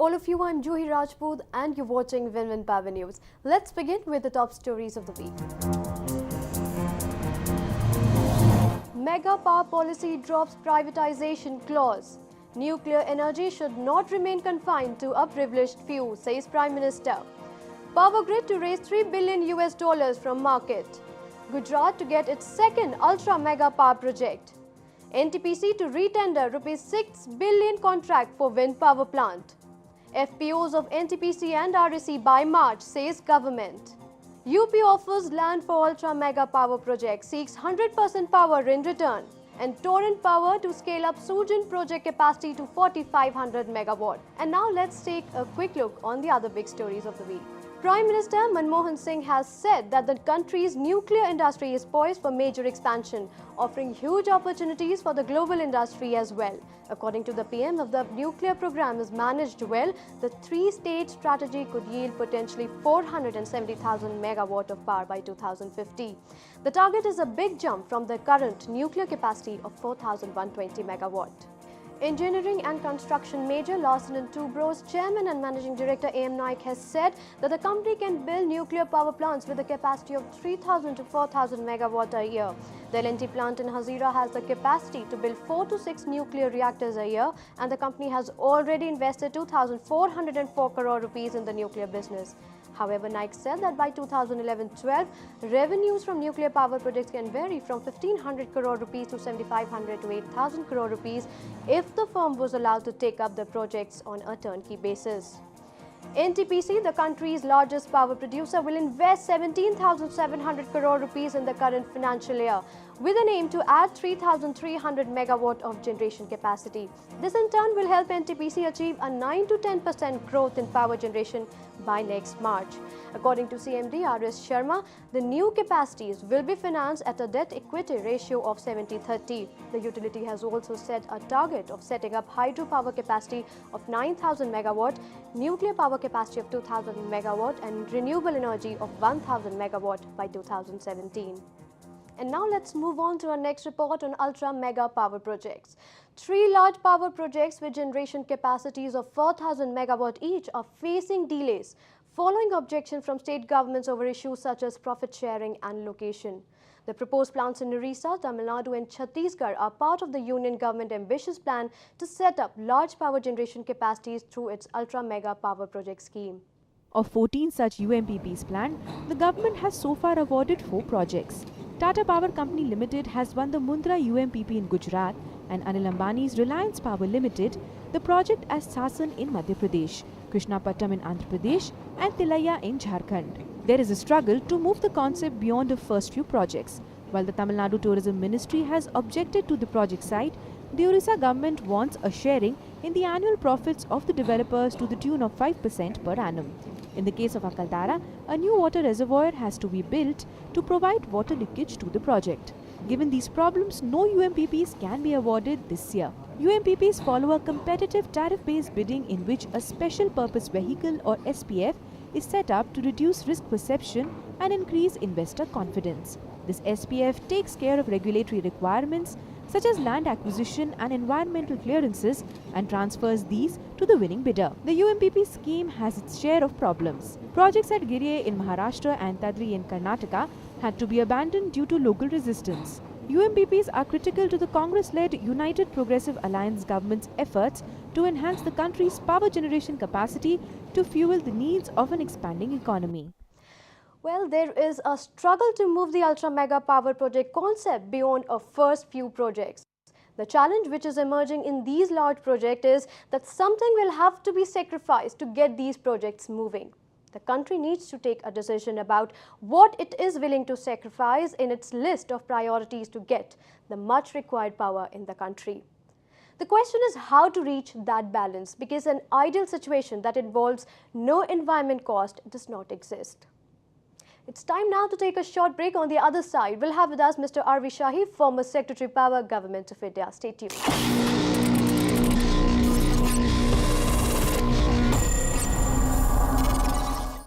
all of you, I'm Juhi Rajput and you're watching Win Power News. Let's begin with the top stories of the week. Mega power policy drops privatization clause. Nuclear energy should not remain confined to a privileged few, says Prime Minister. Power grid to raise $3 billion from market. Gujarat to get its second ultra mega power project. NTPC to retender ₹6 billion contract for wind power plant. FPOs of NTPC and REC by March, says government. UP offers land for ultra mega power project, seeks 100% power in return. And Torrent Power to scale up Sujan project capacity to 4,500 megawatt. And now let's take a quick look on the other big stories of the week. Prime Minister Manmohan Singh has said that the country's nuclear industry is poised for major expansion, offering huge opportunities for the global industry as well. According to the PM, if the nuclear program is managed well, the three-stage strategy could yield potentially 470,000 megawatt of power by 2050. The target is a big jump from the current nuclear capacity of 4,120 megawatt. Engineering and construction major Larsen & Toubro's chairman and managing director A.M. Naik has said that the company can build nuclear power plants with a capacity of 3,000 to 4,000 megawatt a year. The L&T plant in Hazira has the capacity to build 4 to 6 nuclear reactors a year, and the company has already invested 2,404 crore rupees in the nuclear business. However, Naik said that by 2011-12, revenues from nuclear power projects can vary from 1,500 crore rupees to 7,500 to 8,000 crore rupees if the firm was allowed to take up the projects on a turnkey basis. NTPC, the country's largest power producer, will invest 17,700 crore rupees in the current financial year, with an aim to add 3,300 megawatt of generation capacity. This in turn will help NTPC achieve a 9 to 10% growth in power generation by next March. According to CMD R.S. Sharma, the new capacities will be financed at a debt-equity ratio of 70-30. The utility has also set a target of setting up hydropower capacity of 9,000 megawatt, nuclear power capacity of 2,000 megawatt and renewable energy of 1,000 megawatt by 2017. And now let's move on to our next report on ultra mega power projects. 3 large power projects with generation capacities of 4,000 megawatt each are facing delays following objection from state governments over issues such as profit sharing and location. The proposed plants in Orissa, Tamil Nadu and Chhattisgarh are part of the union government ambitious plan to set up large power generation capacities through its ultra mega power project scheme. Of 14 such UMPPs planned, the government has so far awarded 4 projects. Tata Power Company Limited has won the Mundra UMPP in Gujarat and Anil Ambani's Reliance Power Limited the project as Sasan in Madhya Pradesh, Krishnapatnam in Andhra Pradesh and Tilaiya in Jharkhand. There is a struggle to move the concept beyond the first few projects. While the Tamil Nadu Tourism Ministry has objected to the project site, the Orissa government wants a sharing in the annual profits of the developers to the tune of 5% per annum. In the case of Akaldara, a new water reservoir has to be built to provide water leakage to the project. Given these problems, no UMPPs can be awarded this year. UMPPs follow a competitive tariff-based bidding in which a special purpose vehicle or SPF is set up to reduce risk perception and increase investor confidence. This SPF takes care of regulatory requirements such as land acquisition and environmental clearances and transfers these to the winning bidder. The UMPP scheme has its share of problems. Projects at Giriye in Maharashtra and Tadri in Karnataka had to be abandoned due to local resistance. UMPPs are critical to the Congress-led United Progressive Alliance government's efforts to enhance the country's power generation capacity to fuel the needs of an expanding economy. Well, there is a struggle to move the ultra mega power project concept beyond a first few projects. The challenge which is emerging in these large projects is that something will have to be sacrificed to get these projects moving. The country needs to take a decision about what it is willing to sacrifice in its list of priorities to get the much required power in the country. The question is how to reach that balance, because an ideal situation that involves no environment cost does not exist. It's time now to take a short break. On the other side, we'll have with us Mr. R.V. Shahi, former Secretary Power, Government of India. Stay tuned.